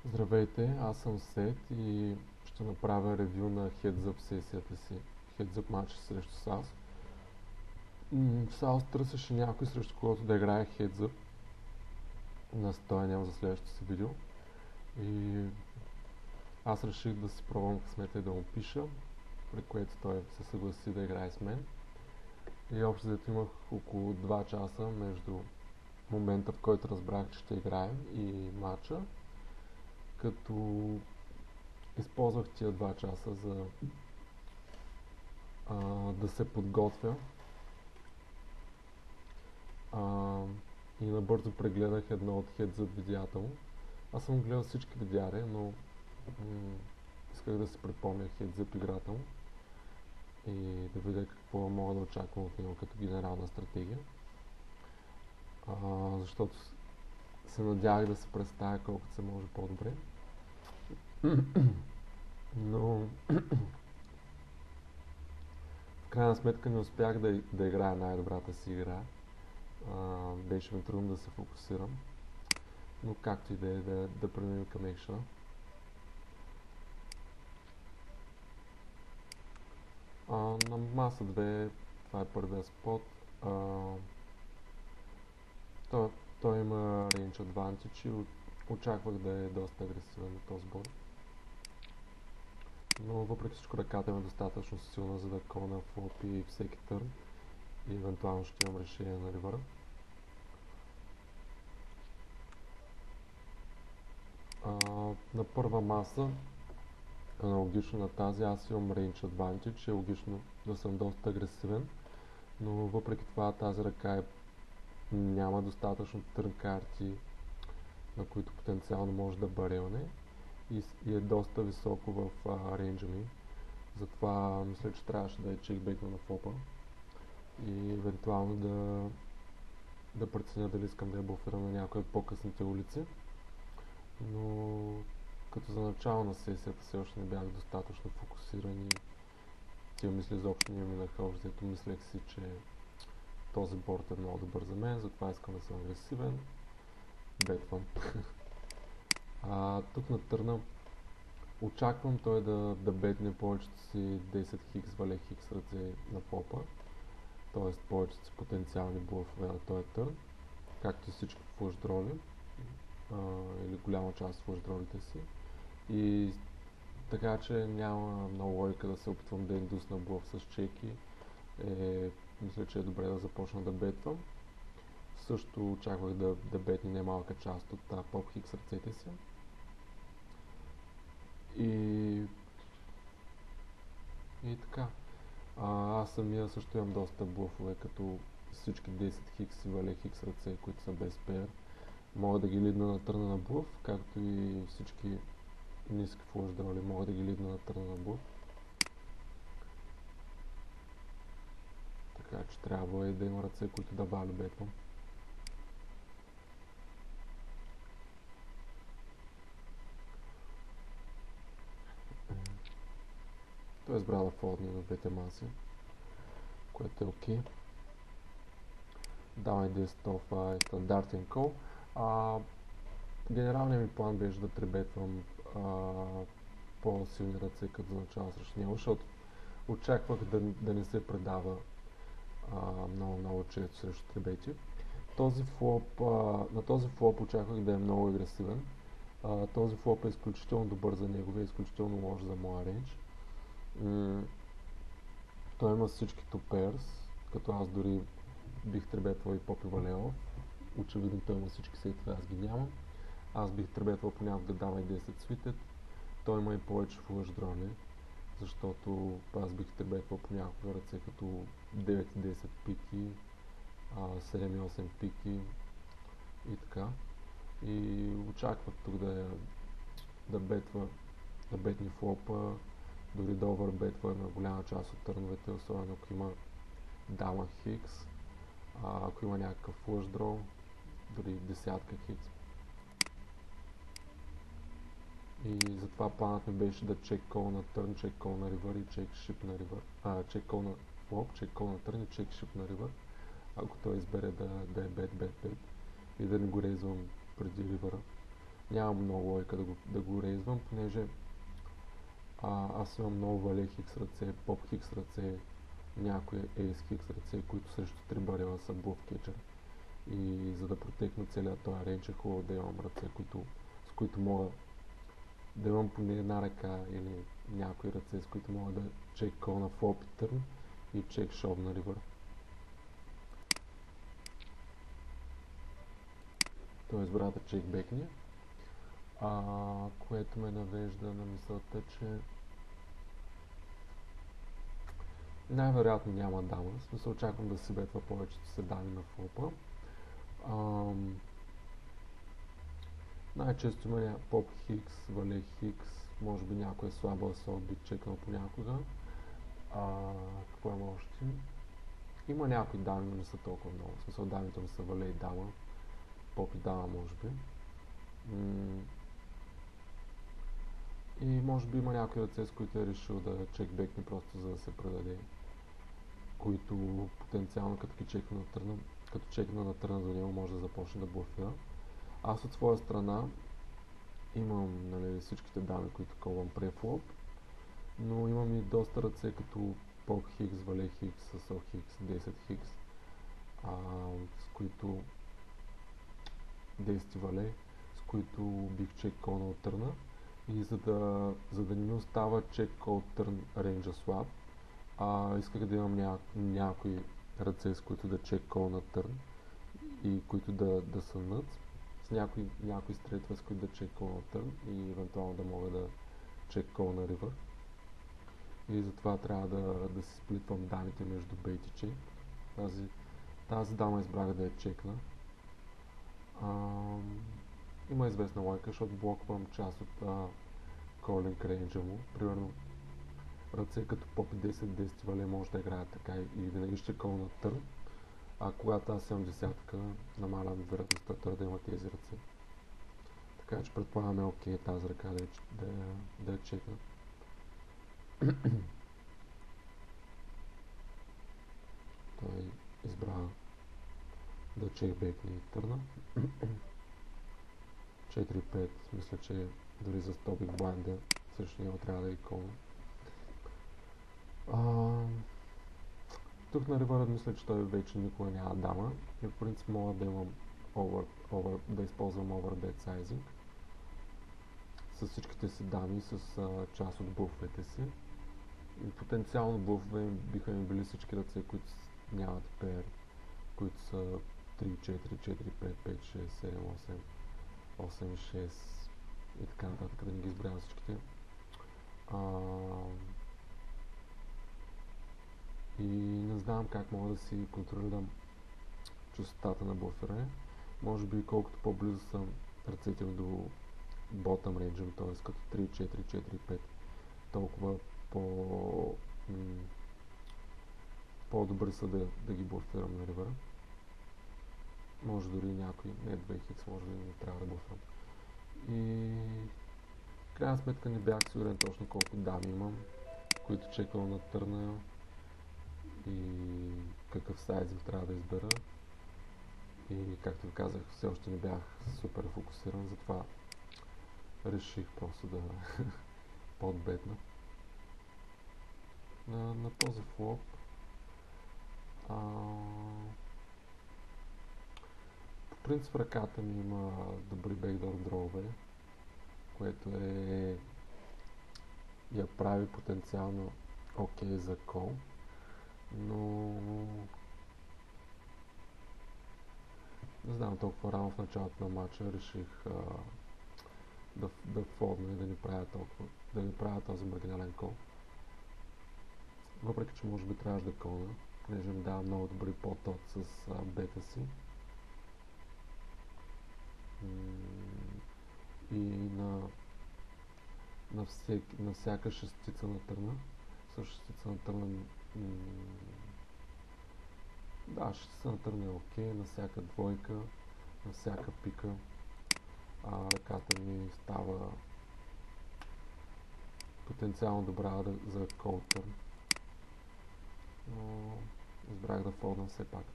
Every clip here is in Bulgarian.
Здравейте, аз съм Сет и ще направя ревю на Heads Up сесията си. Heads Up матча срещу САУС. САУС търсеше някой срещу когото да играе Heads Up. Настояням за следващото си видео. И аз реших да си пробвам късмета и да му пиша, при което той се съгласи да играе с мен. И общо взето имах около 2 часа между момента, в който разбрах, че ще играем, и матча, като използвах тия 2 часа за да се подготвя, и набързо прегледах едно от Heads Up видеята му. Аз съм гледал всички видеари, но исках да си припомня Heads Up играта му и да видя какво мога да очаквам от него като генерална стратегия. Защото се надявах да се представя колкото се може по-добре. Но в крайна сметка не успях да играя най-добрата си игра. Беше ми трудно да се фокусирам, но както и да е, да преминем към екшена. На маса 2 това е първия спот. Той има range advantage и очаквах да е доста агресивен на този бой. Но въпреки всичко ръката ми е достатъчно силна, за да кона флопи всеки търн и евентуално ще имам решение на ривъра. На първа маса, аналогично на тази, аз имам range advantage, е логично да съм доста агресивен, но въпреки това тази ръка няма достатъчно търн карти, на които потенциално може да барелне, и е доста високо в рейнджа ми. Затова мисля, че трябваше да е чекбекна на флопа и евентуално да преценя дали искам да я буферам на някои от по-късните улици. Но като за начало на сесията все още не бях достатъчно фокусиран и тия мисли изобщо не минаха. Общо мислех си, че този борд е много добър за мен, затова искам да съм агресивен. Бетвам. Тук на търна очаквам той да бетне повечето си 10 хикс, вале хикс ръце на флопа, т.е. повечето си потенциални блъфове на този търн, както и всички флъш дроли, или голяма част от флъш дролите си. И така че няма много логика да се опитвам да индусна блъф с чеки. Мисля, че е добре да започна да бетвам. Също очаквах да бетни немалка част от поп хикс ръцете си. И така. Аз самия също имам доста блъфове, като всички 10 хикс и вале хикс ръце, които са без пеер. Мога да ги лидна на търна на блъф, както и всички ниски флъш дроли мога да ги лидна на търна на блъф. Така че трябва и да има ръце, които да вали бетвам. Той избра да фолдне на двете маси, което е окей. Давай 10 е стандартен кол. Генералният ми план беше да требетвам по-силни ръце като за начало срещу него, защото очаквах да не се предава много често срещу требети. На този флоп очаквах да е много агресивен. Този флоп е изключително добър за него и е изключително лош за моя рейндж. Той има всички топейрс, като аз дори бих требетвал и поп и валео. Очевидно той има всички сетове, аз ги нямам. Аз бих требетвал понякога дама и 10 свитет. Той има и повече флъш дроли, защото аз бих требетвал понякога ръце като 9 и 10 пики, 7 и 8 пики и така. И очаквах тук да бетни флопа, дори да овърбетва на голяма част от търновете, особено ако има дама хикс, ако има някакъв флъш дрол, дори десятка хикс. И затова планът ми беше да чек кол на търн, чек кол на ривър и чек шип на ривър. Чек кол на флоп, чек кол на търн и чек шип на ривър. Ако той избере да е бет и да не го резвам преди ривъра. Няма много лойка да го резвам, понеже аз имам много вале хикс ръце, поп хикс ръце, някои ейс хикс ръце, които срещу 3 барела са блъв кетчър. И за да протекна целият този рейндж е хубаво да имам ръце, с които мога да имам поне една ръка или някои ръце, с които мога да чек кол на флоп и търн и чек шов на ривър. Той избра да чек бекне, което ме навежда на мисълта, че най-вероятно няма дама. В смисъл очаквам да се бетва повечето се дами на флопа. Най-често има поп хикс, вале хикс, може би някоя слаба асолт би чекнал понякога. Какво има още? Има някои дами, но не са толкова много. В смисъл дамите му са вале и дама, поп и дама може би. И може би има някои ръце, с които е решил да чекбекне просто за да се предаде, които потенциално като чекна на търна до него може да започне да блъфира. Аз от своя страна имам, нали, всичките дами, които колвам префлоп, но имам и доста ръце като поп хикс, вале хикс, асъл хикс, 10 хикс, с които 10 вале, с които бих чек кол на търна. И за да не ми остава чек кол търн рейнджа слаб, исках да имам някои ръце, с които да чек кол на търн и които да са нът, с някои стрейтове, с които да чек кол на търн и евентуално да мога да чек кол на ривър. И затова трябва да си сплитвам дамите между бейт и чек. Тази дама избрах да я чекна. Има известна лойка, защото блоквам част от колинг рейнджа му. Примерно ръце като поп 10 вале може да играят така и винаги ще кол на търн. Когато аз имам десятка, намалям вероятността тър да има тези ръце. Така че предполагаме окей тази ръка да я чекна. Той избра да чекбекне и търна. 4-5, мисля, че дори за 100 биг блайнда също него трябва да е колна. Тук на ривърът мисля, че той вече никога няма дама и в принцип мога да имам да използвам overbet sizing с всичките си дами, с част от буфовете си. И потенциално буфове биха ми били всички ръце, които нямат пер, които са 3, 4, 4, 5, 5, 6, 7, 8, 8, 6 и така нататък, да не ги изброявам всичките. И не знам как мога да си контролирам честотата на буфера. Може би колкото по-близо са ръцете ми до bottom range, т.е. като 3, 4, 4, 5, толкова по-добри са да ги буфирам на ривъра. Може дори някой, не 2 хикс, може да не трябва да буфирам. И в крайна сметка не бях сигурен точно колко дами имам, които чеквам на търна и какъв сайзинг трябва да избера. И както ви казах, все още не бях супер фокусиран, затова реших просто да подбетна. На този флоп по принцип ръката ми има добри бекдор дрове, което я прави потенциално окей за кол, но не знам, толкова рано в началото на матча реших да фолдна и да не правя този маргинален кол. Въпреки че може би трябваше да колна, понеже ми дава много добри по-тот с бета си. И на всяка шестица на търна, също шестица на търна, да, шестица на търна е окей, на всяка двойка, на всяка пика, ръката ми става потенциално добра за кол търн, но избрах да фолдам все пак.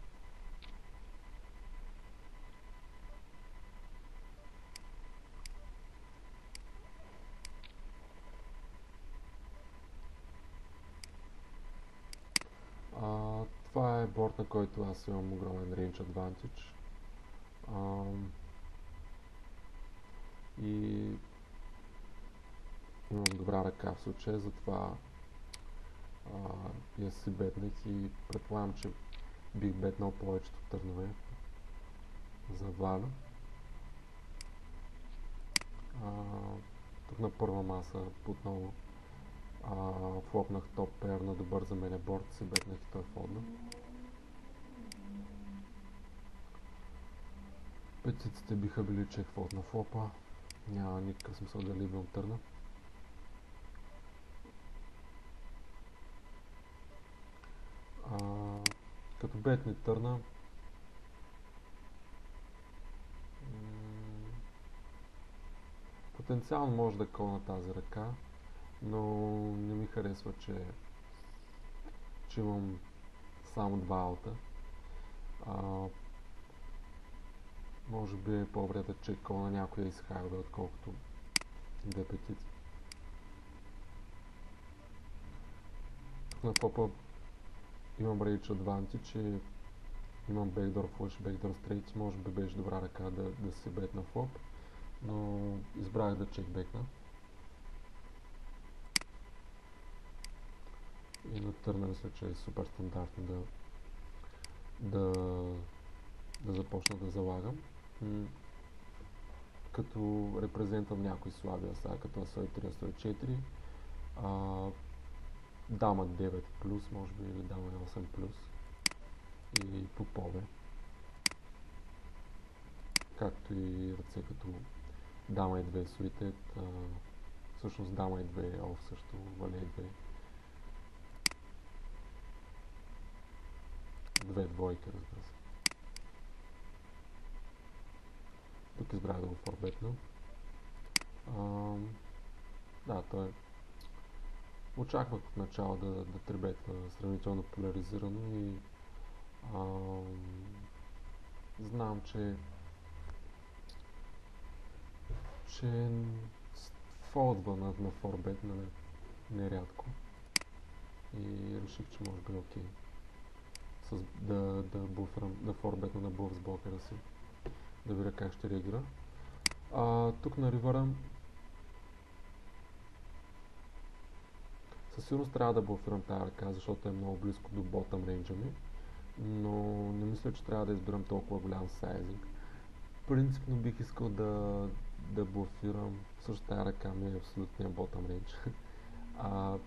на който аз имам огромен range advantage. И имам добра ръка в случая, затова я си бетнах и предполагам, че бих бетнал повечето търнове за валя. Тук на първа маса отново флопнах топ пейр на добър за мен борд, си бетнах и той фолдна. Петиците биха били чек фолд на флопа, няма никакъв смисъл да ливам търна. Като бет не търна, потенциално може да колна тази ръка, но не ми харесва, че имам само два аута. Може би е по-добре да чекал на някоя изхайве, отколкото две петици. Тук на флопа имам range advantage, че имам backdoor flush, backdoor straight, може би беше добра ръка да се бет на флоп, но избрах да чекбекна. И на търна мисля, че е супер стандартно да започна да залагам. Като репрезентвам някои слаби аса, като на 103-104, дама 9 плюс, може би, или дама 8 плюс и попове. Както и ръце като дама и 2 суитед, всъщност дама и 2 оф също, вале 2. Две двойки, разбира се. Тук избрах да го форбетна. Да, той очаквах от начало да трибетва сравнително поляризирано и знам, че фолдва на форбет, нали, нерядко. И реших, че може би е окей. Да форбетна на блъф с блокера си. Да видя как ще реагира. Тук на ривъра със сигурност трябва да блъфирам тази ръка, защото е много близко до ботъм рейнджа ми, но не мисля, че трябва да избирам толкова голям сайзинг. Принципно бих искал да блъфирам, също тази ръка ми е абсолютния ботъм рейндж.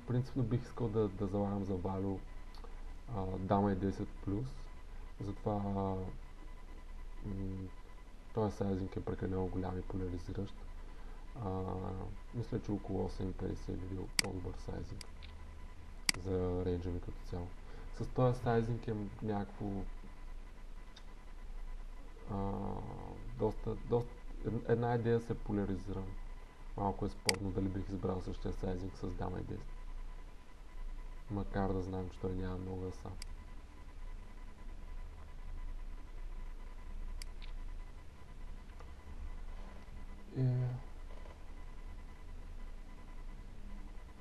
Принципно бих искал да залагам за валю дама и 10 плюс, затова този сайзинг е прекалено голям и поляризиращ. Мисля, че около 8.50 би бил по-добър сайзинг за рейнджа ми като цяло. С този сайзинг е някакво една идея се поляризира. Малко е спорно дали бих избрал същия сайзинг с дама и 10. Макар да знам, че той няма много аса.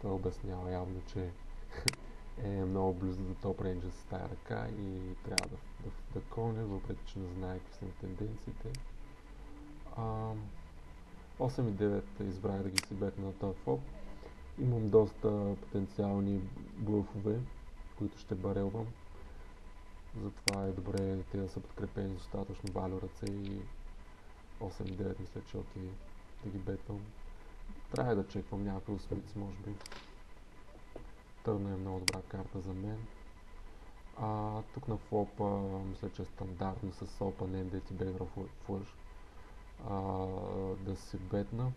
Той обяснява явно, че е много близо до топ рейнджа с тази ръка и трябва да колне, въпреки че не знае какви са на тенденциите. 8 и 9 избрах да ги си бетна на този фоп. Имам доста потенциални блъфове, които ще барелвам. Затова е добре те да са подкрепени с достатъчно валю ръце и 8 и 9 мисля, че окей да ги бетвам. Трябва да чеквам някои осмици, може би. Търна е много добра карта за мен. Тук на флопа мисля, че е стандартно с Open Ended и Backdoor Flush да си бетна.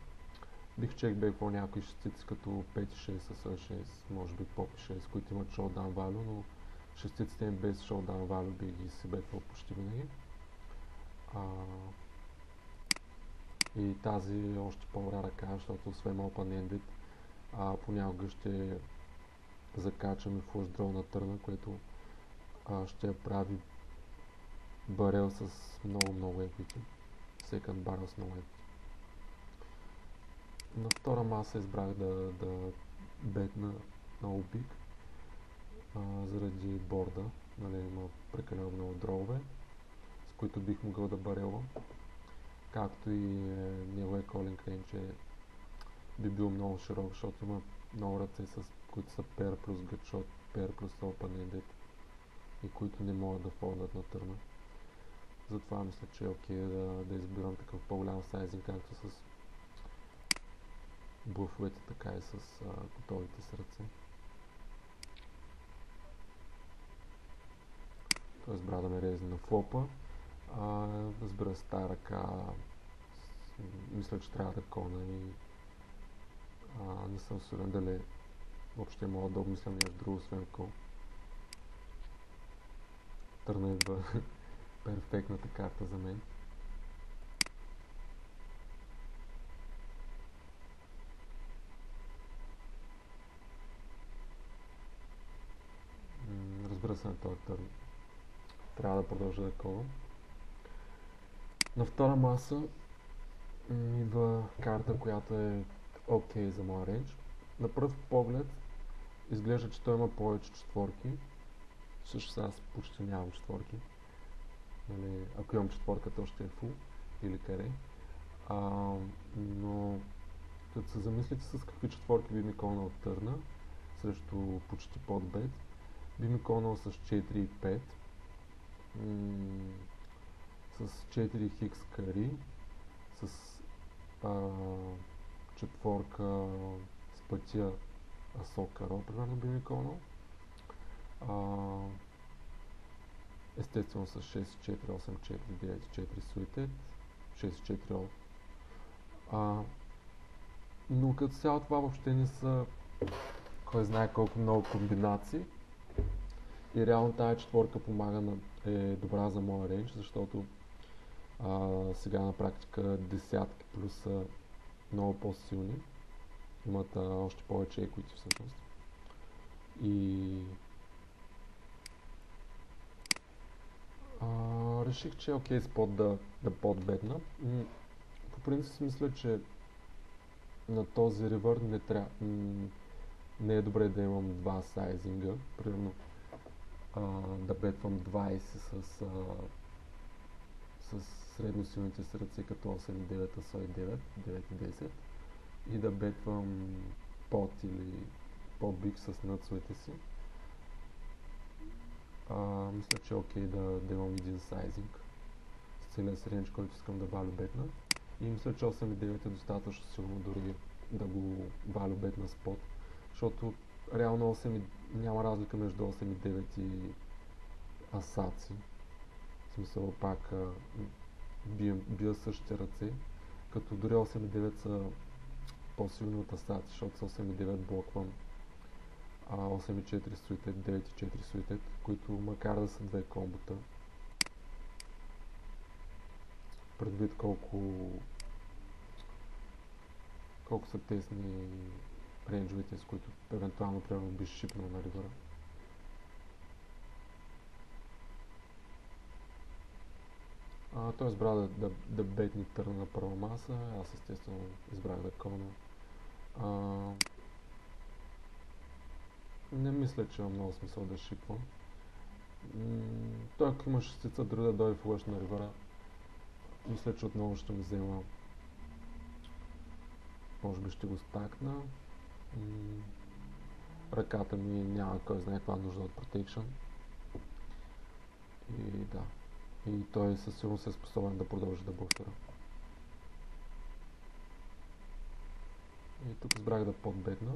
Бих чекбеквал някои шестици като 5 и 6 с 6, може би поп 6, които имат showdown value, но шестиците им без showdown value бих ги си бетвал почти винаги. И тази е още по-добра ръка, защото освен Open Ended понякога ще закачам и flush draw на търна, което ще прави барел с много equity. Second barrel с много equity. На втора маса избрах да бетна много биг заради борда. нали, има прекалено много дрове, с които бих могъл да барелвам. Както и неговия calling range би бил много широк, защото има много ръце, които са pair плюс gutshot, pair плюс open-ended и които не могат да фолдат на търна. Затова мисля, че е окей да избирам такъв по-голям сайзинг, както с блъфовете, така и с готовите с ръце. Той избра да ме рези на флопа. Разбира се, тая ръка мисля, че трябва да кона и не съм сигурен дали въобще мога да обмислям нещо друго, освен кол. Търна идва перфектната карта за мен. Разбира се, на този търн трябва да продължа да колвам. На втора маса идва карта, която е окей за моя рейндж. На пръв поглед изглежда, че той има повече четворки. Също аз почти нямам четворки. Нали, ако имам четворка, то ще е фул или каре. Но като се замислите с какви четворки би ми колнал търна срещу почти под бет, би ми колнал с 4 и 5, с 4 хикс кари, с четворка с пътя асок каро, примерно би ми колнал. Естествено с 6, 4, 8, 4, 9, 4 суитед, 6, 4 all. Но като цяло това въобще не са кой знае колко много комбинации. И реално тази четворка е добра за моя рейндж, защото сега на практика десятки плюс са много по-силни. Имат още повече equity всъщност. И реших, че е окей спот да подбетна. По принцип мисля, че на този ривър не е добре да имам два сайзинга. Примерно да бетвам 20 с средносилните си ръце като 8 и 9, а 9, 9 и 10 и да бетвам под или по-биг с нъцовете си. Мисля, че е окей да имам един сайзинг с целия си рейндж, който искам да валю бетна. И мисля, че 8 и 9 е достатъчно силно дори да го валю бетна спот, защото реално няма разлика между 8 и 9 и асаци. В смисъл пак бия същите ръце, като дори 8 и 9 са по-силни от асаци, защото с 8 и 9 блоквам 8 и 4 суитет, 9 и 4 суитет, които макар да са две комбота, предвид колко са тесни рейнджовете, с които евентуално примерно би шипнал на ривъра. Той избра да бетни търна на първа маса, аз естествено избрах да кона. Не мисля, че има много смисъл да шипвам. Той ако има шестица, дори да дойде флъш на ривъра, мисля, че отново ще ми взема. Може би ще го стакна. Ръката ми няма кой знае каква нужда от протекшън. И да. И той със сигурност е способен да продължи да блъфира. И тук избрах да подбетна.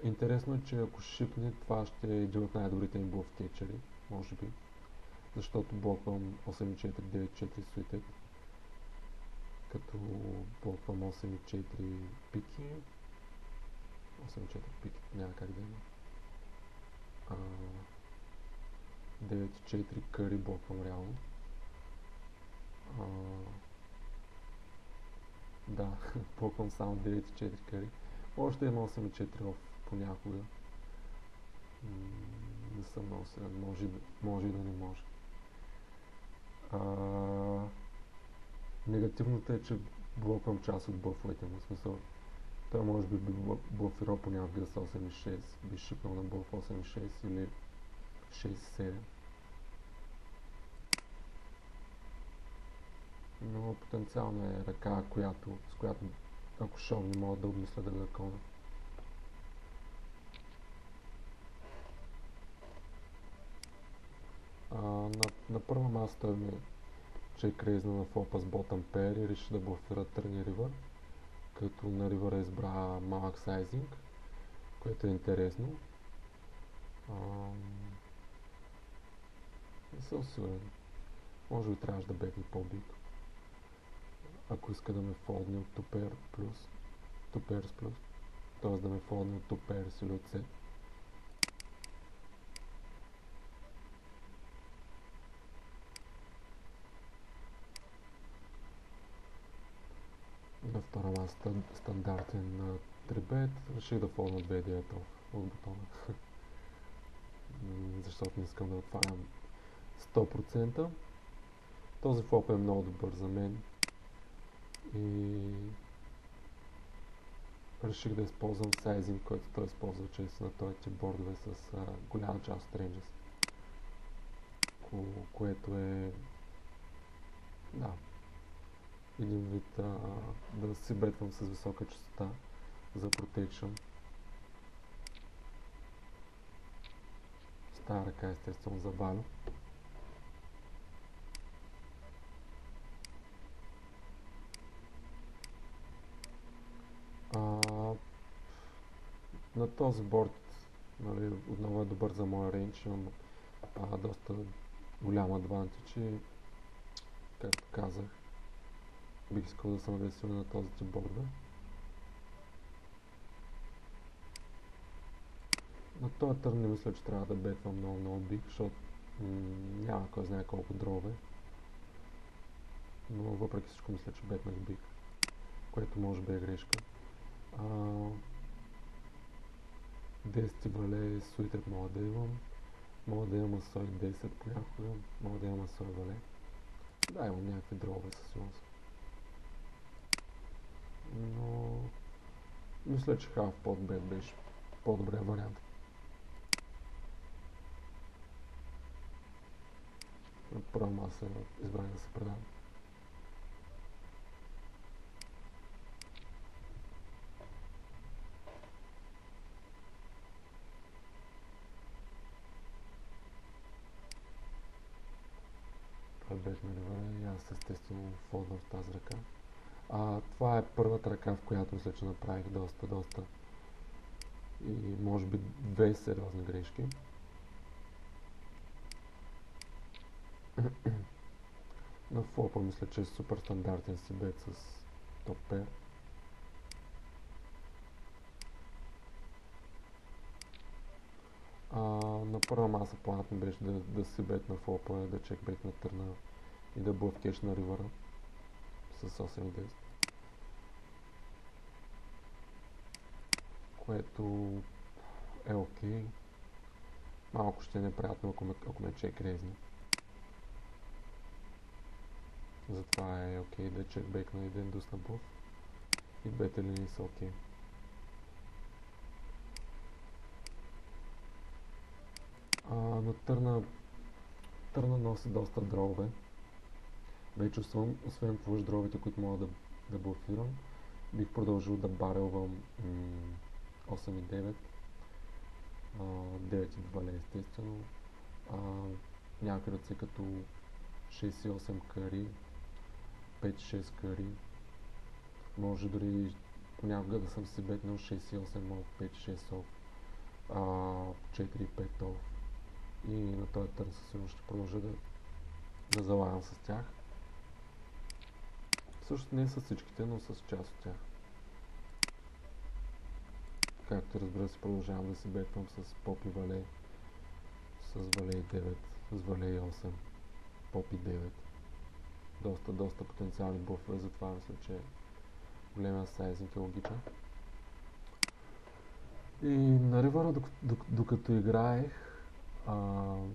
Интересно е, че ако шипне, това ще е един от най-добрите ми блъф кетчери, може би. Защото блоквам 8.4, 9.4 суитет. Като блоквам 8.4 пики. 8.4 пики няма как да има. 9.4 къри блоквам реално. Да, блоквам само 9.4 къри. Може да има 8.4 оф понякога. Не съм много силен, може и да не може. Негативното е, че блоквам част от бъфовете му. В смисъл, той може би блъфирал понякога с 8.6, би шипнал на блъф 8.6 или 6.7. но потенциално е ръка, с която ако шов не мога да обмисля да го кона. На първа маса той ми чек рейзна на флопа с bottom pair и реши да блофира turn river, като на ривъра избра малък сайзинг, което е интересно. Не съм сигурен. Може би трябваше да бекне по-биг. Ако иска да ме фолдне от 2 pair плюс, 2 pairs плюс, т.е. да ме фолдне от 2 pairs или от set. На втора маса стандартен 3-bet, реших да фолдна 2 идеята от бутона. Защото не искам да отварям 100%. Този флоп е много добър за мен и реших да използвам сайзинг, който той използва често на този тип бордове с голяма част от рейнджес, което е един вид да си бетвам с висока частота за protection. С тази ръка естествено заваля. На този борд, нали, отново е добър за моя рейндж, имам доста голям адвантич и, както казах, бих искал да съм агресивен на този тип борда. На този търн не мисля, че трябва да бетвам много биг, защото няма кой знае колко дрове. Но въпреки всичко мисля, че бетнах биг, което може би е грешка. 10 вале суитът мога да имам. Мога да имам асой 10 понякога. Мога да имам асой вале. Да, имам някакви дрове със сигурност. Но мисля, че half pot bet беше по-добрия вариант. На първа маса избрах да се предам. Това е бет на ривъра и аз естествено фолдвам в тази ръка. Това е първата ръка, в която мисля, че направих доста и може би две сериозни грешки. На флопа мисля, че е супер стандартен си бет с топ пер. На първа маса планът ми беше да си бет на флопа, да чек бет на търна и да бъв кеш на ривъра с 8-10. Което е окей. Малко ще е неприятно, ако ме чек резни. Затова е окей да чек бек на един дус на бъв. И двете линии са окей. На търна носи доста дрове. Вече освен плъж дровите, които мога да блофирам, бих продължил да барелвам 8 и 9. 9 и 2 естествено. Някакви ръце като 6 и 8 кари, 5 и 6 кари. Може дори понякога да съм си бетнал 6 и 8 оф, 5 и 6 оф, 4 и 5 оф. И на този търн със сигурност ще продължа да залагам с тях. Също не с всичките, но с част от тях. Както разбира се, продължавам да си бетвам с поп и вале, с вале и 9, с вале и 8, поп и 9. Доста потенциални буфове, затова мисля, че големия сайзинг е логичен. И на ривъра, докато играех,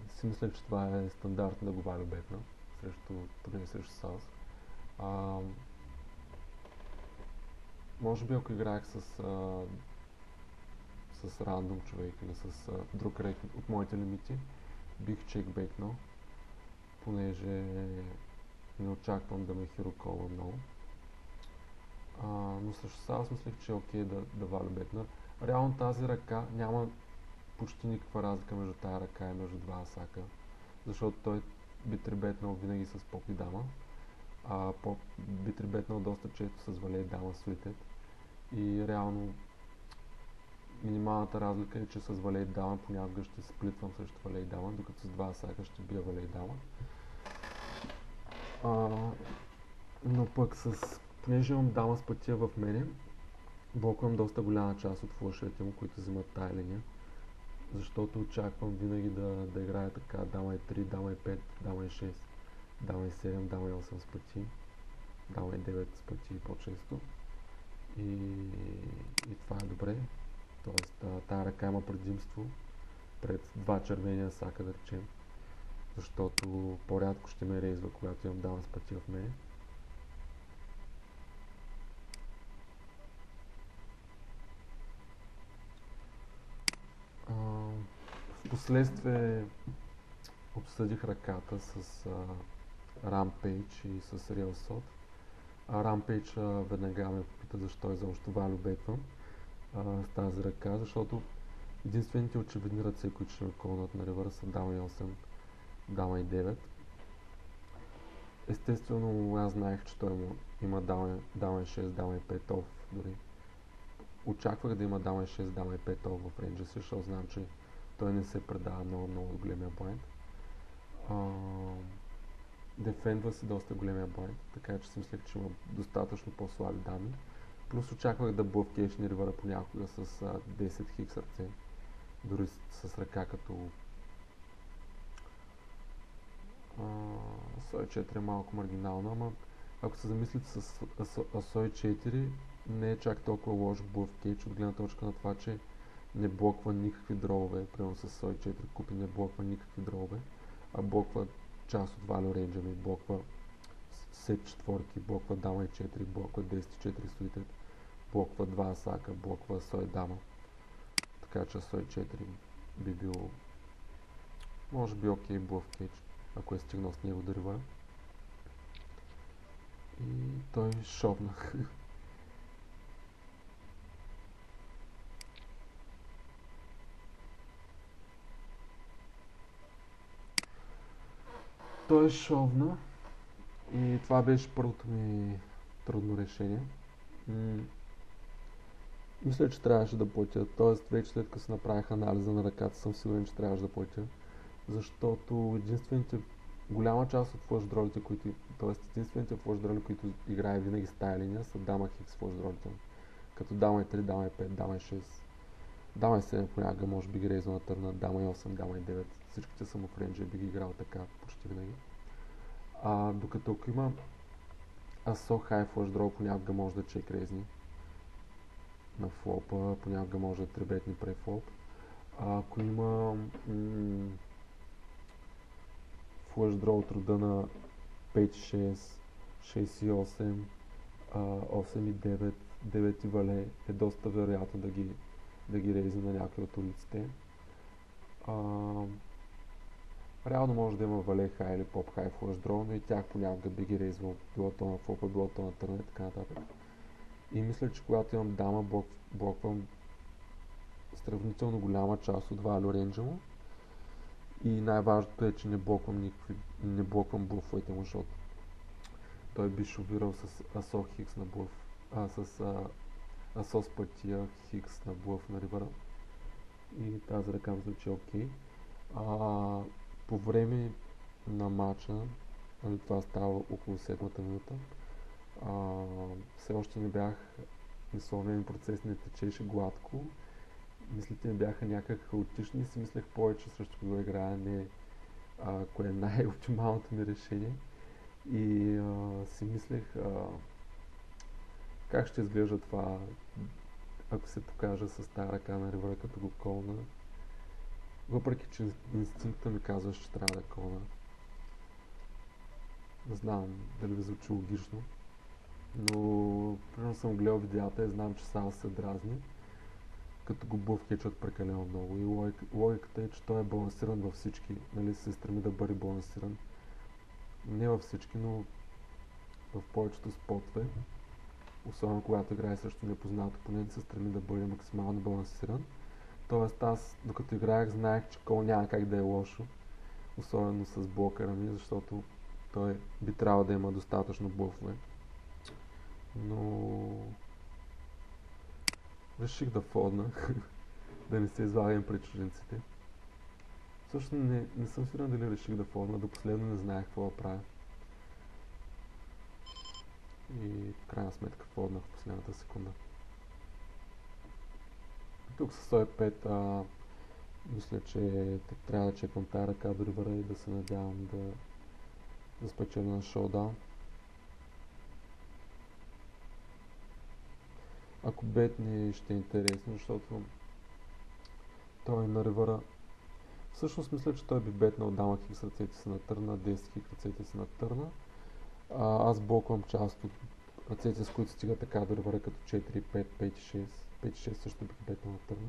си мислех, че това е стандартно да го валя бетна, срещу Саус. Може би ако играех с рандом човек или с друг рейд от моите лимити, бих чек бекнал, понеже Не очаквам да ме хироколва много. Но също сега аз мислех, че е окей да валя бетна. Реално тази ръка няма почти никаква разлика между тази ръка и между два асака, защото той би трибетнал винаги с поп и дама, а поп би трибетнал доста често с вале и дама суитед. И реално минималната разлика е, че с вале и дама понякога ще сплитвам срещу вале и дама, докато с два асака ще бия вале и дама. Но пък понеже имам дама с пътя в мене, блоквам доста голяма част от флъшовете му, които взимат тая линия, защото очаквам винаги да играя така дама и 3, дама и 5, дама и 6, дама и 7, дама и 8 с пъти, дама и 9 с пъти по-често. И това е добре. Тоест тая ръка има предимство пред два червени асака, да речем, защото по-рядко ще ме рейзва, когато имам дама с пъти в мене. Впоследствие обсъдих ръката с Rampage и с Real Sot. Rampage веднага ме попита защо изобщо валю бетвам с тази ръка, защото единствените очевидни ръце, които ще ме колнат на ревъра са дама и 8, дама и 9. Естествено, аз знаех, че той има дама и 6, дама и 5 оф дори. Очаквах да има дама и 6, дама и 5 оф в рейнджа си, защото знам, че той не се предава много от големия блайнд. Дефендва си доста големия блайнд, така че си мислех, че има достатъчно по-слаби дами. Плюс очаквах да блъвкейшни ривъра понякога с 10 хикс ръце, дори с ръка като Асой 4 е малко маргинално, ама ако се замислите с Асой 4 не е чак толкова лош блъвкейч от гледна точка на това, че не блоква никакви дрове, примерно с Асой 4 купи не блоква никакви дрове, а блоква част от value range ми, блоква сет четворки, блоква дама и 4, блоква 10-4 суитед, блоква 2 асака, блоква Асой дама. Така че Асой 4 би бил може би окей блъвкейч, ако е стигнал с него до ривъра. И той шовна. Той шовна и това беше първото ми трудно решение. Мисля, че трябваше да платя, т.е. вече след като се направих анализа на ръката съм сигурен, че трябваше да платя, защото единствените флъшдролите, които играе винаги с тая линия са дама хикс флъшдролите, като дама и 3, дама и 5, дама и 6, дама и 7 понякога може би ги рейзва на търна, дама и 8, дама и 9, всичките са му в рейнджа и би ги играл така почти винаги. Докато ако има асо хай флъшдрол, понякога може да чек рейзни на флопа, понякога може да требетни префлоп. Ако има флъшдрол от рода на 5-6, 6-8, 8-9, 9 вале е доста вероятно да ги рейзи на някои от улиците. Реално може да има вале хай или поп хай флъшдрол, но и тях понякога би ги рейзвал било то на флопа, било то на търна и така нататък. И мисля, че когато имам дама, блоквам сравнително голяма част от value range му. И най-важното е, че не блоквам блъфовете му, защото той би шовирал с асо хикс на блъф, с асо с пътия хикс на блъф на ривъра. И тази ръка ми звучи окей. По време на матча, това става около 7-та минута, все още не бях, мисловният процес не течеше гладко. Мислите ми бяха някак хаотични и си мислех повече срещу кого играя, не кое е най-оптималното ми решение. И си мислех как ще изглежда това, ако се покажа с тази ръка на ривъра като го колна. Въпреки, че инстинкта ми казва, че трябва да колна. Не знам дали ви звучи логично, но примерно съм гледал видеята и знам, че Сал се дразни, като го блъвкечат прекалено много. И логиката е, че той е балансиран във всички, нали се стреми да бъде балансиран. Не във всички, но в повечето спотове, особено когато играе срещу непознат опонент, се стреми да бъде максимално балансиран. Тоест аз, докато играех, знаех, че Кол няма как да е лошо, особено с блокъра ми, защото той би трябвало да има достатъчно блъфове. Но реших да фолдна, да не се излагам пред чужденците. Също не съм сигурен дали реших да фолдна, до последно не знаех какво да правя. И в крайна сметка фолднах в последната секунда. Тук с 105 мисля, че трябва да чекам тази ръка до ривъра и да се надявам да спечеля на шоудаун. Ако бетне ще е интересно, защото той на ривъра. Всъщност мисля, че той би бетнал дама хикс, ръцете си на търна, 10 хикс, ръцете си на търна. Аз блоквам част от ръцете, с които стига така до ривъра, като 4, 5, 5 и 6. 5 и 6 също бих бетнал на търна.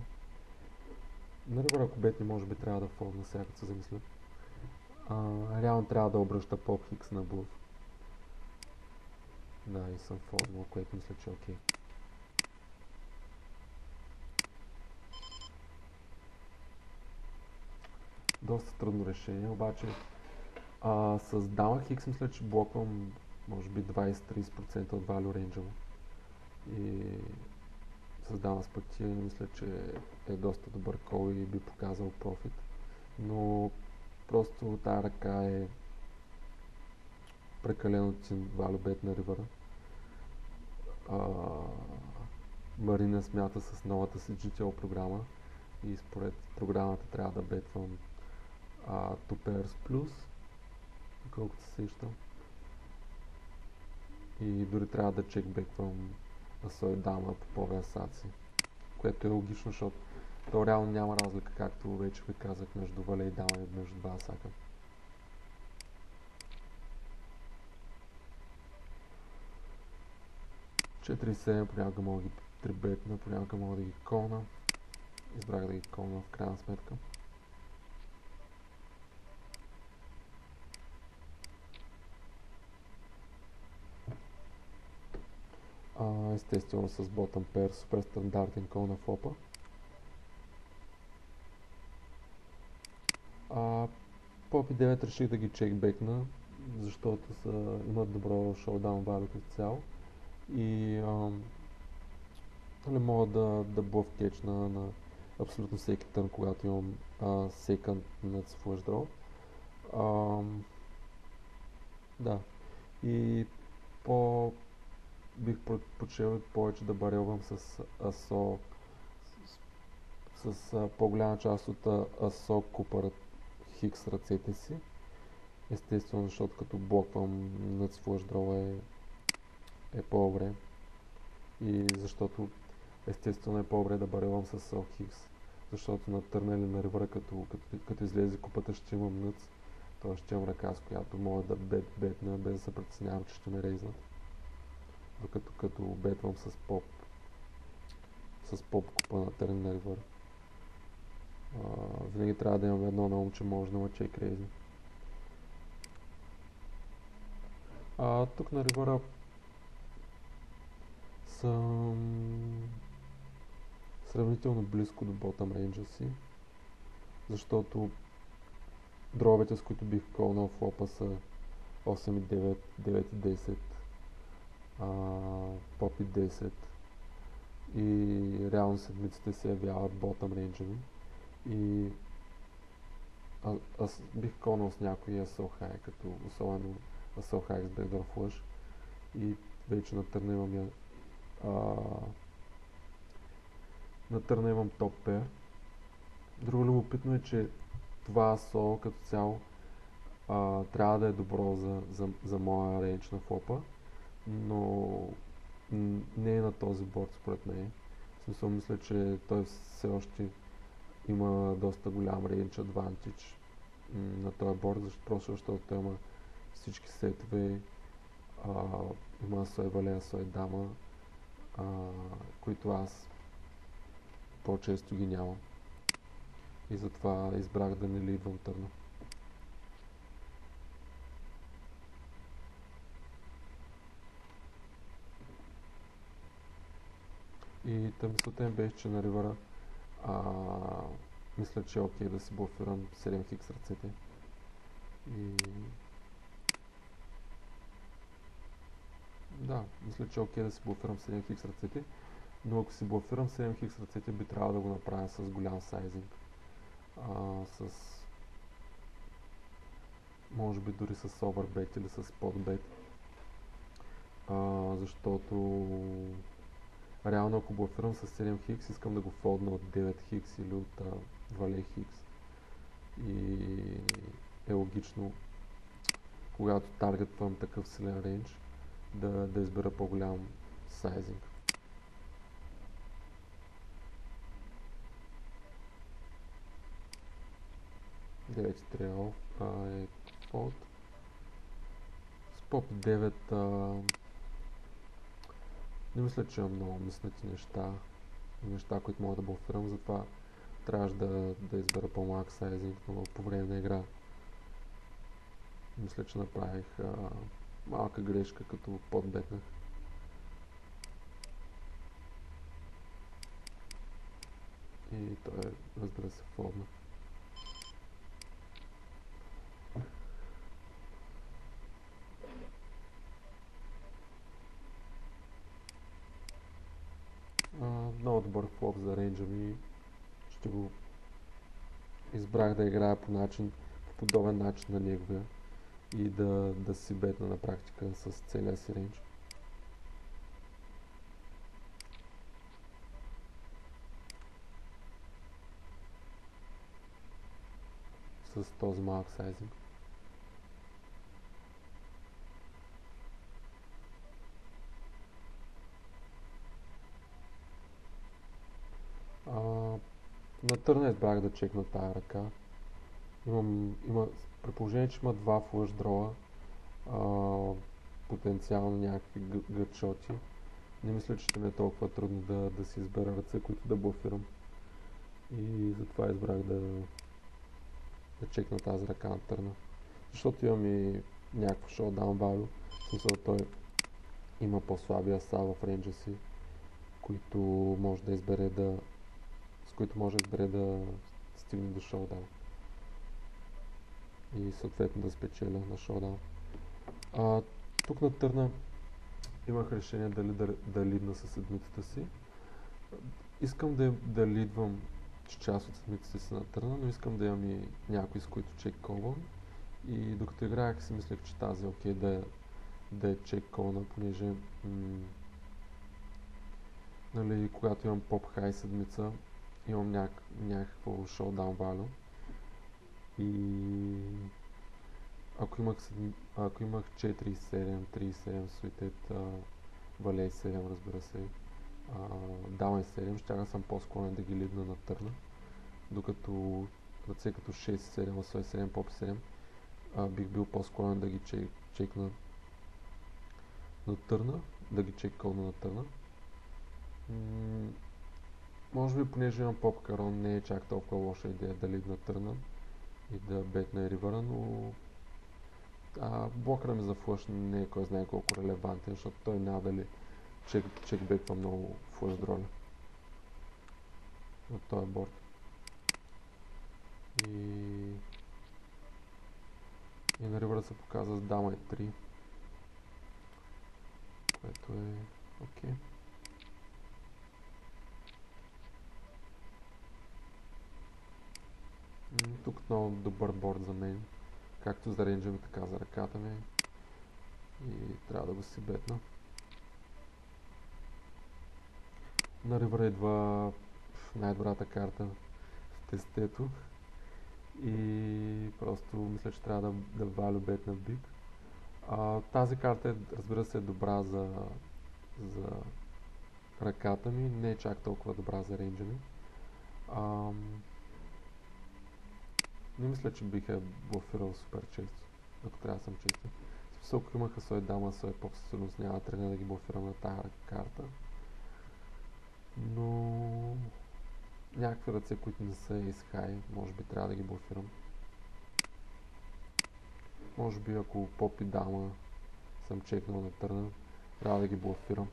На ривъра, ако бетне, може би трябва да фолдна сега, като се замисля. Реално трябва да обръща поп хикс на блъф. Да, и съм фолднал, което мисля, че е окей. Доста трудно решение, обаче с дама хикс мисля, че блоквам може би 20-30% от value range му. И с дама с пътия мисля, че е доста добър кол и би показал профит. Но просто тази ръка е прекалено цен value bet на ривъра. Марина смята с новата си GTO програма и според програмата трябва да бетвам 2 pairs plus, колкото се сещам. И дори трябва да чекбеквам асой дама по пове асаци, което е логично, защото то реално няма разлика, както вече ви казах, между вале и дама и между два асака. Четири и 7 понякога мога да ги трибетна, понякога мога да ги колна. Избрах да ги колна в крайна сметка. Естествено с bottom pair, супер стандартен кол на флопа. Поп и 9 реших да ги чекбекна, защото имат добро шоудаун value като цяло. И мога да блъф кетчна на абсолютно всеки търн, когато имам second nuts flush draw. Да. И бих предпочел повече да барелвам с асо, с по-голяма част от асо купър хикс ръцете си. Естествено, защото като блоквам nuts flush draw е по-добре. И защото естествено е по-добре да барелвам с асо хикс. Защото на търна или на ривъра, като излезе купата, ще имам нъц. Т.е. ще имам ръка, с която мога да бетна, без да се притеснявам, че ще ме рейзнат. Докато като бетвам с поп купа на търн на ривър. Винаги трябва да имам едно на ум, че може да ме чек рейзни. Тук на ривъра съм сравнително близко до bottom range си, защото дровете, с които бих колнал флопа са 8 и 9, 9 и 10, поп и 10 и реално седмиците се явяват bottom range ми. И аз бих колнал с някой ASO high, като особено ASO high с backdoor flush и вече на търна имам top pair. Друго любопитно е, че това ASO като цяло трябва да е добро за моя рейндж на флопа, но не е на този борд според мен. В смисъл мисля, че той все още има доста голям рейндж адвантич на този борд, защото той има всички сетове, има асой вале, асой дама, които аз по-често ги нямам. И затова избрах да не лидвам търна. И мисълта ми беше, че на ривъра мисля, че е окей да си блофирам 7 хикс ръцете. И да, мисля, че е окей да си блофирам 7 хикс ръцете, но ако си блофирам 7 хикс ръцете, би трябвало да го направя с голям сайзинг. С може би дори с овербет или с подбет. Защото реално ако блофирам с 7 хикс, искам да го фолдна от 9 хикс или от 2 хикс. И е логично, когато таргетвам такъв силен рейндж, да избера по-голям сайзинг. 9 стрел е фолд. С поп 9 не мисля, че имам много мислети неща, които мога да блофирам, затова трябваше да избера по-малък сайзинг, но по време на игра мисля, че направих малка грешка, като подбетнах. И той, разбира се, фолдна. Много добър флоп за рейнджа ми. Ще го избрах да играя по подобен начин на неговия и да си бетна на практика с целия си рейндж. С този малък сайзинг. На търна избрах да чекна тая ръка. При положение, че има два флъш дрола, потенциално някакви гътшоти, не мисля, че ще ми е толкова трудно да си избера ръце, които да блофирам. И затова избрах да чекна тази ръка на търна. Защото имам и някакво шоудаун value, в смисъл той има по-слаби аса в рейнджа си, с които може да избере да стигне до шоудаун. И съответно да спечеля на шоудаун. Тук на търна имах решение да лидна със седмицата си. Искам да лидвам част от седмицата си на търна, но искам да имам и някой, с които чек колвам. И докато играех си мислех, че тази е окей да е чек колна, понеже когато имам поп-хай седмица, имам някакво шоудаун value. И ако имах 4-7, 3-7 суитет, валей 7, разбира се, даун 7, щях съм по-склонен да ги лидна на търна, докато ръце като 6-7, асой 7, поп 7, бих бил по-склонен да ги чекна на търна, да ги чеккълна на търна. Може би, понеже имам поп карон, не е чак толкова лоша идея да лидна търна и да бетна ривъра, но блокъра ми за флъш не е кой знае колко релевантен, защото той няма дали чекбеква много флъш дроля на този борд. И на ривъра се показва с дама и 3, което е окей. Тук много добър борд за мен, както за рейнджа ми, така за ръката ми, и трябва да го си бетна. На ривъра идва най-добрата карта в тестето и просто мисля, че трябва да валю бет на биг. Тази карта разбира се е добра за ръката ми, не е чак толкова добра за рейнджа ми. Не мисля, че бих е блофирал супер често, ако трябва да съм честен. В смисъл, ако имаха свой дама, свой поп, със сигурност няма тръгна да ги блофирам на тази карта. Но някакви ръце, които не са Ace High, може би трябва да ги блофирам. Може би ако поп и дама съм чекнал на търна, трябва да ги блофирам.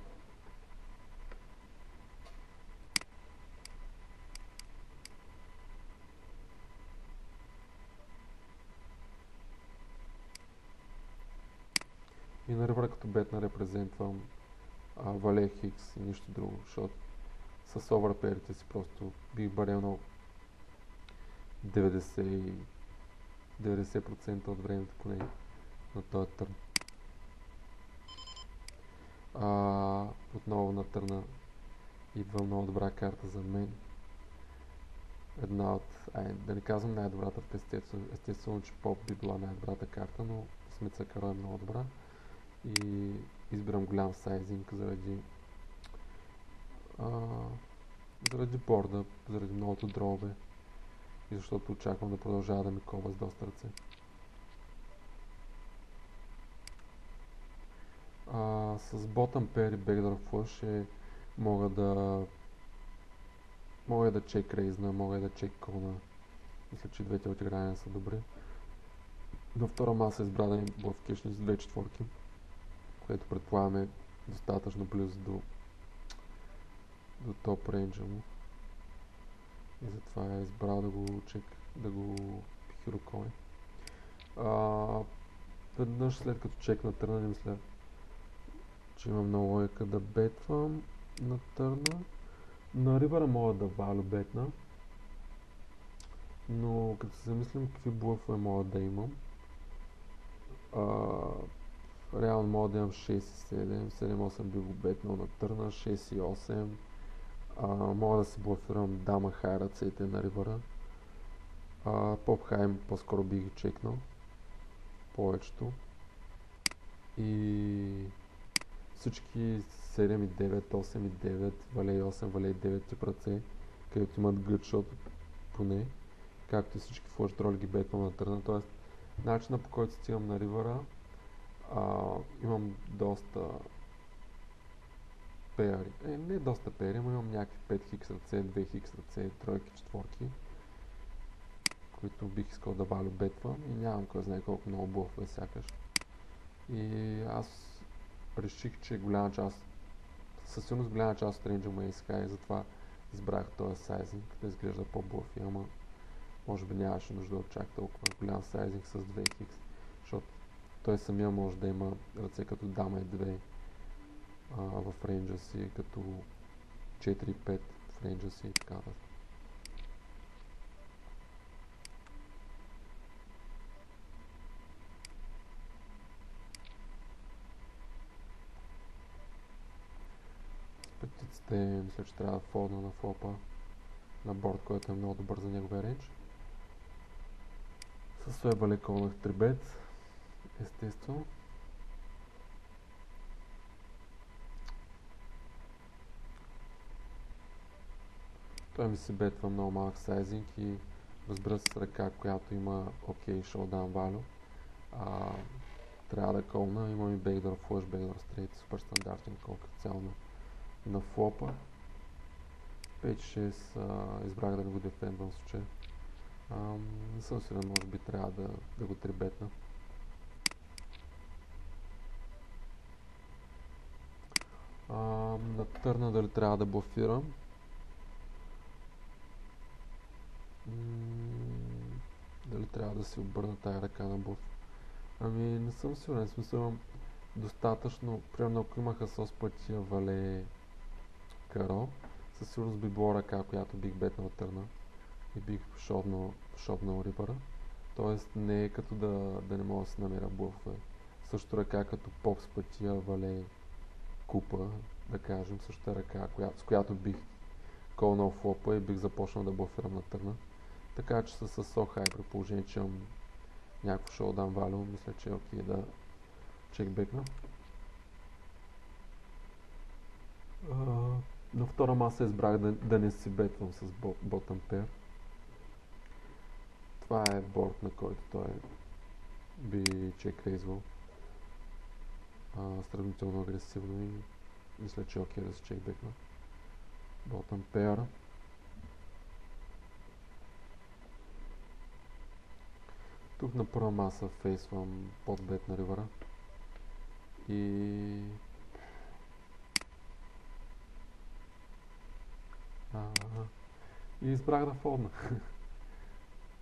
И на ривъра като бетна репрезентвам вале хикс и нищо друго, защото с оверпейрите си просто бих барел на 90% от времето поне на този търн. Отново на търна идва много добра карта за мен. Една от, да не казвам най-добрата в пестецо, естествено, че поп би била най-добрата карта, но Смица Каро е много добра и избирам голям сайзинг заради борда, заради многото дробе и защото очаквам да продължава да ми кова с доста ръце. С bottom pair и backdoor flush мога да чек рейзна, мога да чек кона. Мисля, че двете отиграния са добри. На втора маса избра да ми блъф кешни с 2 четворки, което предполагам е достатъчно близо до топ рейнджа му. И затова е избрал да го хироконе. Веднъж след като чекна търна, не мисля, че има много логика да бетвам на търна. На ривъра мога да валю бетна, но като се замислим какви блъфове мога да имам, реално мога да имам 6 и 7, 7-8 би го бетнал на търна, 6 и 8, мога да си блъфирам дама хай ръцете на ривъра, поп хай по-скоро би ги чекнал, повечето, и всички 7 и 9, 8 и 9, вале и 8, вале и 9 тип ръце, където имат гътшот поне, както и всички флъш дроли ги бетвам на търна, т.е. начина по който стигам на ривъра, имам доста пери, не доста пери, но имам някакви 5 хикс ръце, 2 хикс ръце, тройки, четворки, които бих искал да валю бетвам и нямам кой знае колко много блъфове сякаш. И аз реших, че със сигурност голяма част от рейнджа му е изка и затова избрах този сайзинг, да изглежда по-блъфи, ама може би нямаше нужда от чак толкова голям сайзинг с 2 хикс, защото той самия може да има ръце като дама и 2 в рейнджа си, като 4 и 5 в рейнджа си и така нататък. Петиците, мисля, че трябва да фолдна на флопа на борд, който е много добър за неговия рейндж. С Уеба леконах 3-бет, естествено. Той ми си бетва много малък сайзинг и разбира се с ръка, която има окей шоудаун валю. Трябва да колна, имам и бейкдор флъш, бейкдор стрейт, супер стандартен кол като цяло на флопа. 5-6 избрах да не го дефендвам в случая. Не съм сигурен, може би трябва да го трибетна. На търна дали трябва да блофирам. Дали трябва да си обърна тая ръка на блоф. Не съм сигурен, в смисъл имам достатъчно, примерно ако имаха сос пътия вале каро, със сигурност би било ръка, която бих бетнал търна и бих шопнал ривъра. Тоест не е като да не мога да си намеря блъфове. Също ръка като поп с пътия вале купа, да кажем, същата ръка, с която бих колнал флопа и бих започнал да блъфирам на търна. Така че с сохай, при положение, че имам някакво шоудаун валю, мисля, че е окей да чекбекна. На втора маса избрах да не си бетвам с bottom pair. Това е борд, на който той би чекрейзвал сравнително агресивно и мисля, че е окей да се чекбекна. Bottom pair. Тук на първа маса фейсвам под бет на ривъра и избрах да фолдна.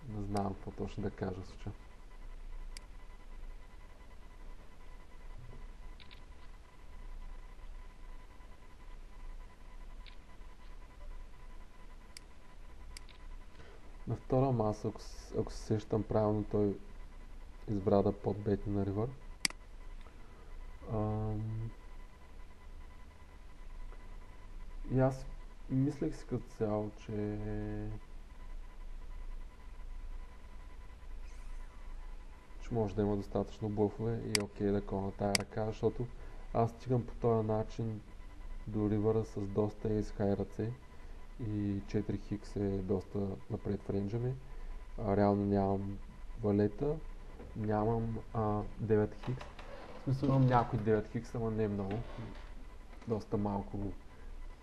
Не знам какво точно да кажа в случая. На втора маса, ако се сещам правилно, той избра да подбетне на ривър. И аз мислех си като цяло, че може да има достатъчно блъфове и окей да кона тая ръка, защото аз стигам по този начин до ривъра с доста ейс хай ръце и 4 хикс е доста напред в рейнджа ми. Реално нямам валета, нямам 9 хикс. В смисъл имам някой 9 хикс, ама не много. Доста малко.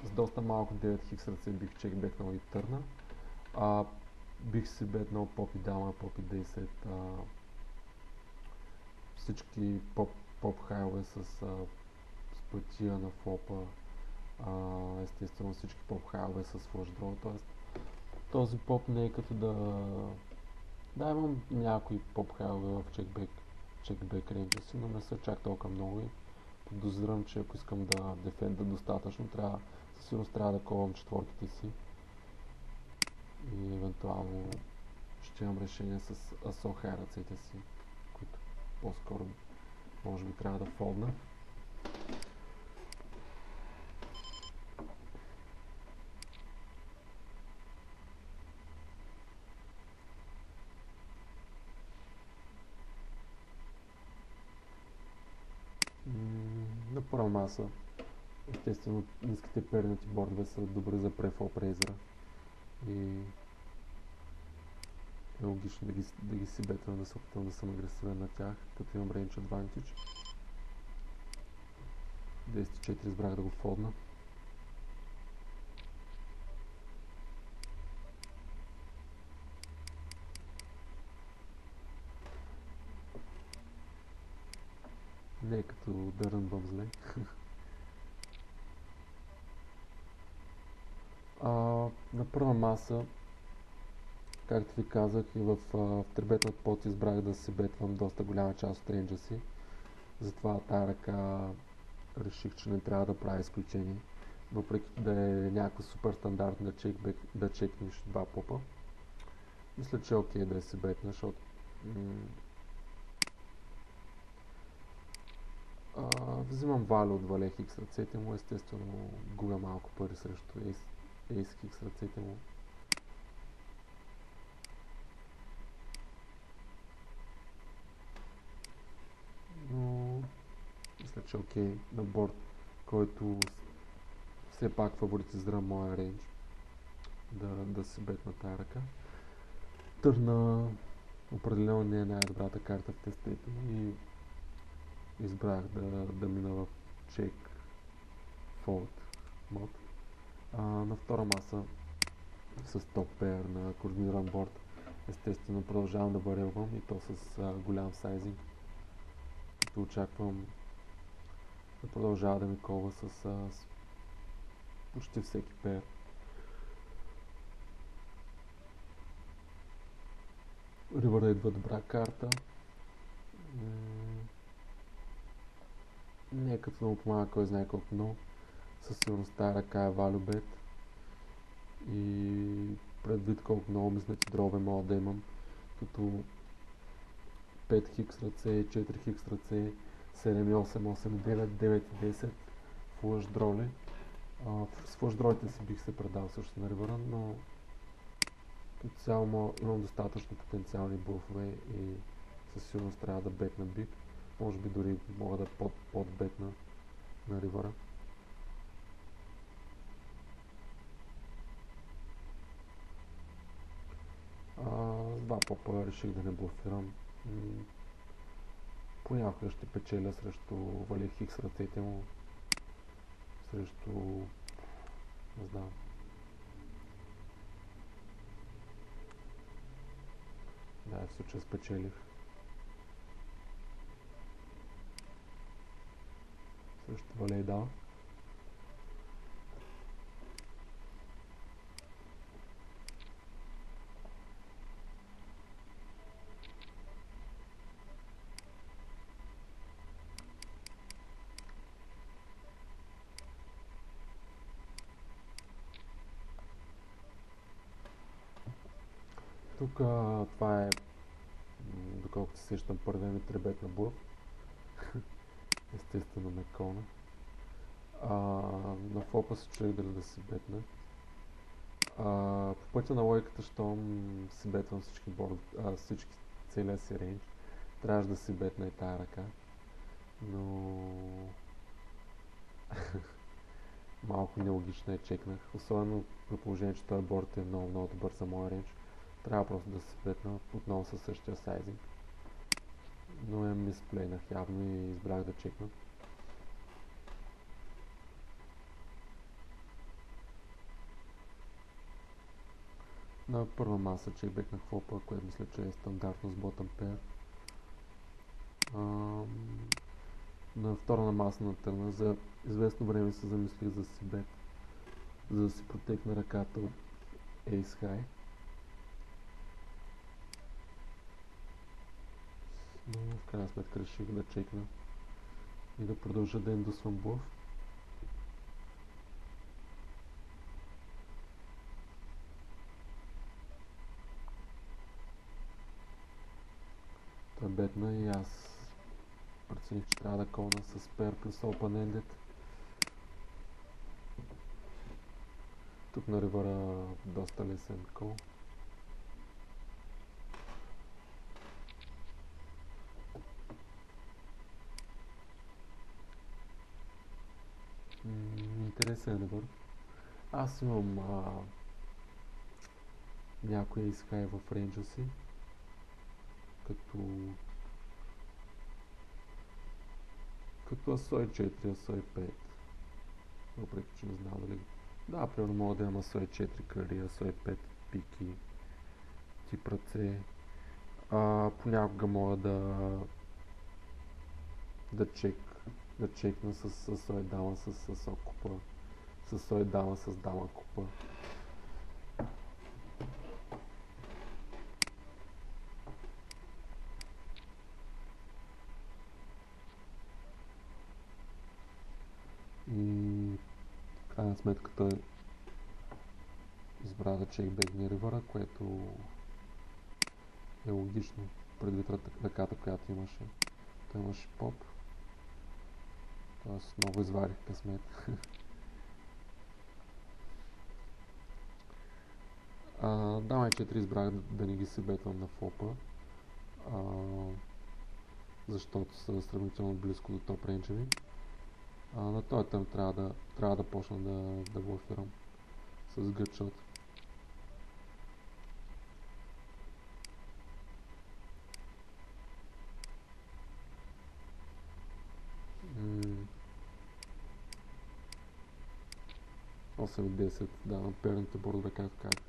С доста малко 9 хикс ръце бих чекбекнал и търна. Бих си бетнал поп и дама, поп и 10. Всички поп хайлове с пътия на флопа. Естествено всички поп хайлове с флъш дроу. Тоест този поп не е като да, имам някои поп хайлове в чекбек рейнджа си, но не са чак толкова много и подозирам, че ако искам да дефенда достатъчно, със сигурност трябва да ковам четворките си и евентуално ще имам решение с асо хай ръцете си, които по-скоро може би трябва да фолдна. На първа маса, естествено, ниските пернати бордове са добри за префлоп рейзера и е логично да ги си бетвам, да се опитам да съм агресивен на тях, като имам range advantage. 10-4 избрах да го фолдна. Не е като да рънвам зле. На първа маса, както ви казах, и в трибетнат пот избрах да си бетвам доста голяма част от рейнджа си. Затова тая ръка реших, че не трябва да правя изключение. Въпреки да е някаква супер стандартна да чекнеш два попа. Мисля, че е окей да си бетна, защото взимам валю от вале хикс ръцете му, естествено губя малко пари срещу ейс хикс ръцете му. Но мисля, че окей на борд, който все пак фаворитизира моя рейндж, да си бетна тая ръка. Търна определено не е най-добрата карта в тестите и избрах да мина в чек фолд мод. На втора маса с топ пеер на координиран борд, естествено продължавам да барелвам и то с голям сайзинг, като очаквам да продължава да ми колва с почти всеки пеер. Ривъра идва добра карта. Не е като да му помага кой знае колко много. Със сигурност тази ръка е value bet. И предвид колко много миснати дробе мога да имам, като 5 хикс ръце, 4 хикс ръце, 7 8, 8 9, 9 10 флъш дроли. С флъш дролите си бих се предал също на ривъра, но като цяло имам достатъчно потенциални блъфове и със сигурност трябва да бетна биг. Може би дори мога да подбетна на ривъра. С два попа реших да не блофирам. Понякога ще печеля срещу вали хикс ръцете му, срещу не знам. Да, в случая спечелих. Срещу валей да. Тук това е, доколкото се сещам, първият ми требет на блъв. Естествено ме кълна. На флопа се чуех дали да си бетна. По пътя на логиката, щом си бетвам всички целия си рейндж, трябваше да си бетна и тая ръка. Но малко нелогично я чекнах. Особено при положение, че този борд е много, много добър за моя рейндж. Трябва просто да си бетна отново със същия сайзинг. Но я мисплейнах явно и избрах да чекна. На първа маса чекбек на флопа, което мисля, че е стандартно с bottom pair. На втора на маса на търна за известно време се замислих за си бет, за да си протекна ръката от Ace High. Но в крайна сметка реших да чекна и да продължа да индусвам блъф. Той бетна и аз прецених, че трябва да колна с pair плюс open-ended. Тук на ривъра доста лесен кол. Интересен ривър. Аз имам някои Ace High в рейнджа си, като Асой 4, Асой 5, въпреки че не знам дали. Да, примерно мога да имам Асой 4 крали, Асой 5 пики, тип ръце. Понякога мога да чекна с Асой дама с Асо купа, с Асой дама с дама купа. И в крайна сметка той избра да чекбекне ривъра, което е логично предвид ръката, която имаше. Той имаше поп. Тоест много извадих късмет. Дама 4 избрах да не ги си бетвам на флопа, защото са сравнително близко до топ рейнджа ми. На този търм трябва да почна да блъфирам с гътшот. Осем и 10, да, на перните бордове, както казах.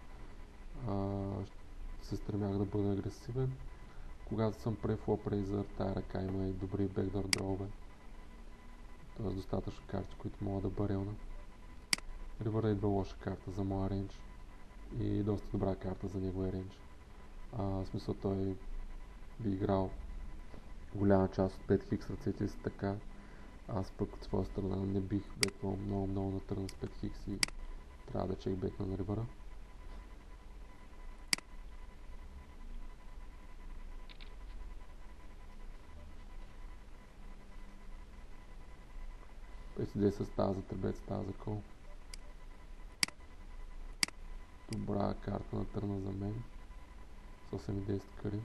Се стремях да бъда агресивен. Когато съм префлоп рейзър, тая ръка има и добри бекдор дроуве. Т.е. достатъчно карти, които мога да барелна. Ривър е идва лоша карта за моя рейндж и доста добра карта за неговия рейндж. В смисъл той би играл голяма част от 5 хикс ръцете си така. Аз пък от своя страна не бих бетвал много на търна с 5 хикс и трябва да чекбекна на ривъра. С става за требет, става за кол. Добра карта на търна за мен. С 8 и 10 кари.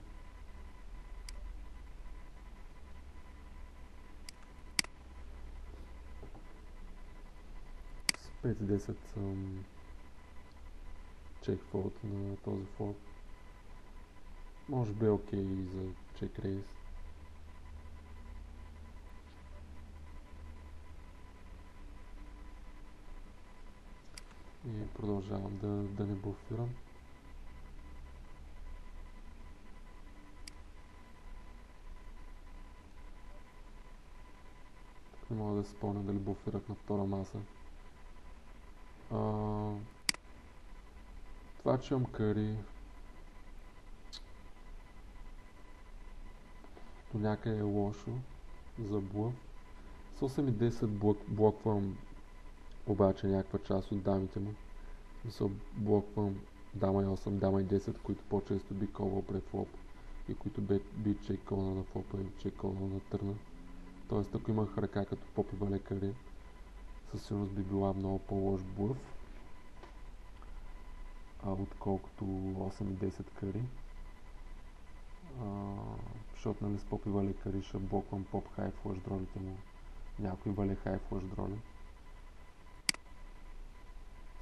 С 5 и 10 съм чек фолд на този флоп. Може би е окей за чек рейс. И продължавам да не блъфирам. Тук не мога да се спомня дали блъфирах на втора маса. Това, че имам кари до някъде е лошо за блъф. С 8 и 10 блоквам обаче някаква част от дамите му. Блоквам дама E8, дама E10, които по-често би колвал префлоп и които би чек колнал на флопа и чек колнал на търна. Тоест, ако имах ръка като поп и вале кари, със сигурност би била много по-лош блъф, отколкото 8 и 10 кари. Защото нали с поп и вале кари ще блоквам поп хай флъш дролите му, някой вале хай флъш дроли.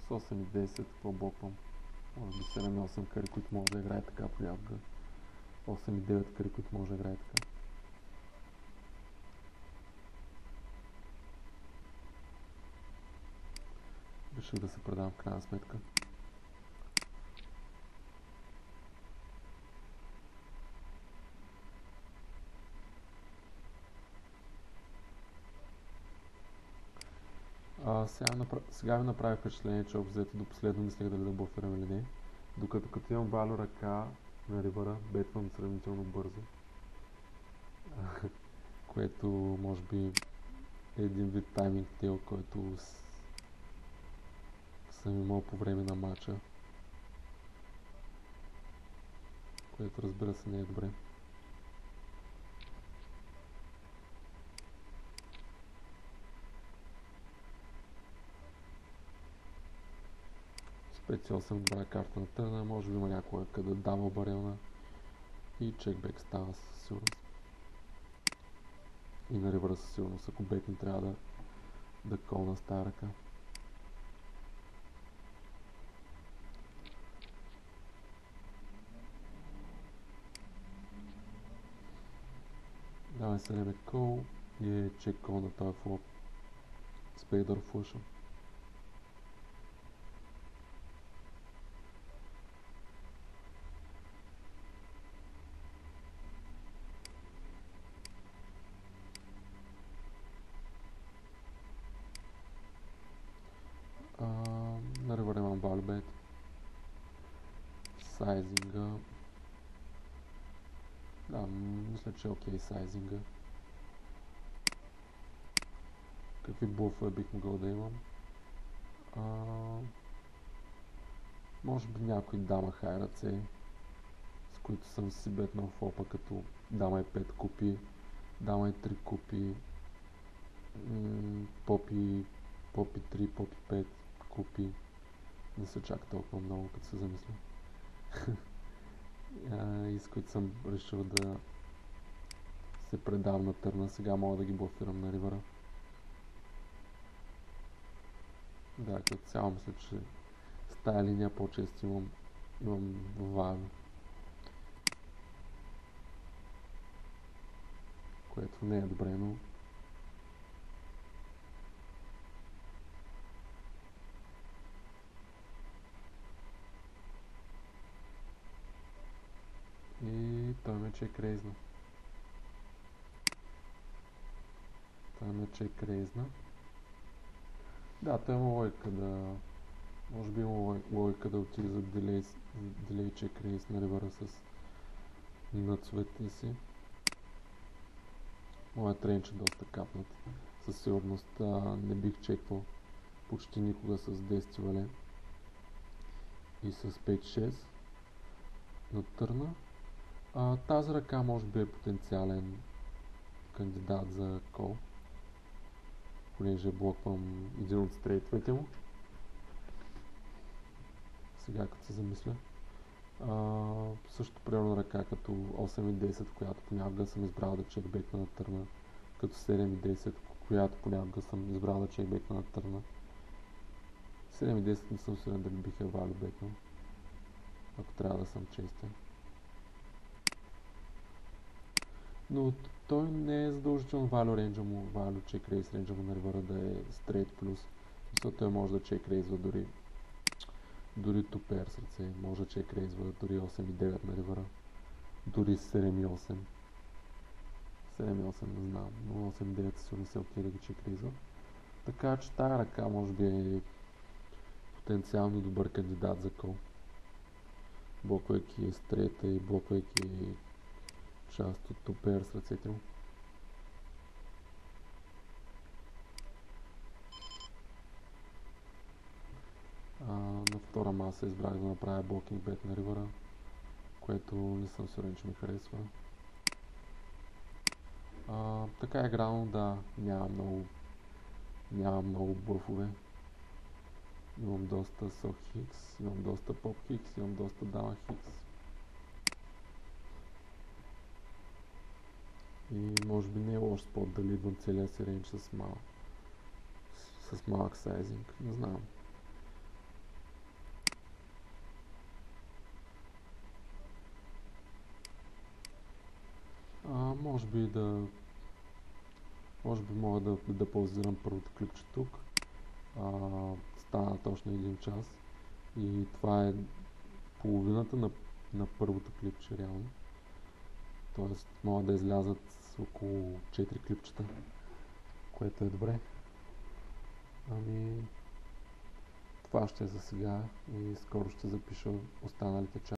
С 8 и 10 какво блоквам? Може би 7 и 8 кари, които може да играе така понякога. 8 и 9 кари, които може да играе така. Реших да се предам в крайна сметка. Сега ми направи впечатление, че обзето до последно мислех дали да блъфирам или не. Докато като имам валю ръка на ривъра, бетвам сравнително бързо. Което може би е един вид тайминг тел, който съм имал по време на матча. Което разбира се не е добре. С 5-8 добра карта на търна, може би има някоя къде дава барелна и чекбек става със сигурност. И на ривъра със сигурност, ако бет не трябва да колна с тази ръка. Давай се ребе кол и е чек кол на този флоп. Спейдър флъша. На ривър имам value bet. Сайзинга. Да, мисля, че е окей сайзинга. Какви блъфове бих могъл да имам? Може би някой дама хай ръце, с които съм си бетнал флопа, като дама е 5 купи, дама е 3 купи, попи 3, попи 5 купи. Не са чак толкова много, като се замисля. И с които съм решил да се предам на търна. Сега мога да ги блъфирам на ривъра. Да, като цяло мисля, че с тая линия по-често имам value. Което не е добре, но и той ме чек рейзна. Да, той има логика да... Може би има логика да отиде за делей чек рейз на ривъра с нъцовете си. Моят рейндж е доста капнат. Със сигурност не бих чеквал почти никога с 10 вале и с 5-6 на търна. Тази ръка може би е потенциален кандидат за кол, понеже блоквам един от стрейтовете му. Сега като се замисля. Също примерно ръка като 8 и 10, която понякога съм избрал да чекбекна на търна, като 7 и 10, която понякога съм избрал да чекбекна на търна. 7 и 10 не съм сигурен дали бих value бекнал, ако трябва да съм честен. Но той не е задължително value рейнджа му, value check raise рейнджа му на ривъра да е straight plus. Защото той може да check рейзва дори 2 pair с ръце, може да check рейзва дори 8 и 9 на ривъра, дори 7 и 8. 7 и 8 не знам, но 8 и 9 сигурно се окей да ги check рейзва. Така че тая ръка може би е потенциално добър кандидат за кол. Блоквайки стрейта и блоквайки част от топер с ръцете му. На втора маса избрах да направя Blocking Bet на ривъра, което не съм сигурен, че ми харесва. Така игрално, да, няма много бърфове. Имам доста сок хикс, имам доста поп хикс, имам доста дама хикс. И може би не е лош спот да лидвам целия си рейндж с малък сайзинг, не знам. Може би мога да паузирам първото клипче тук. Стана точно 1 час и това е половината на първото клипче реално. Тоест могат да излязат с около 4 клипчета, което е добре. Това ще е за сега и скоро ще запиша останалите части.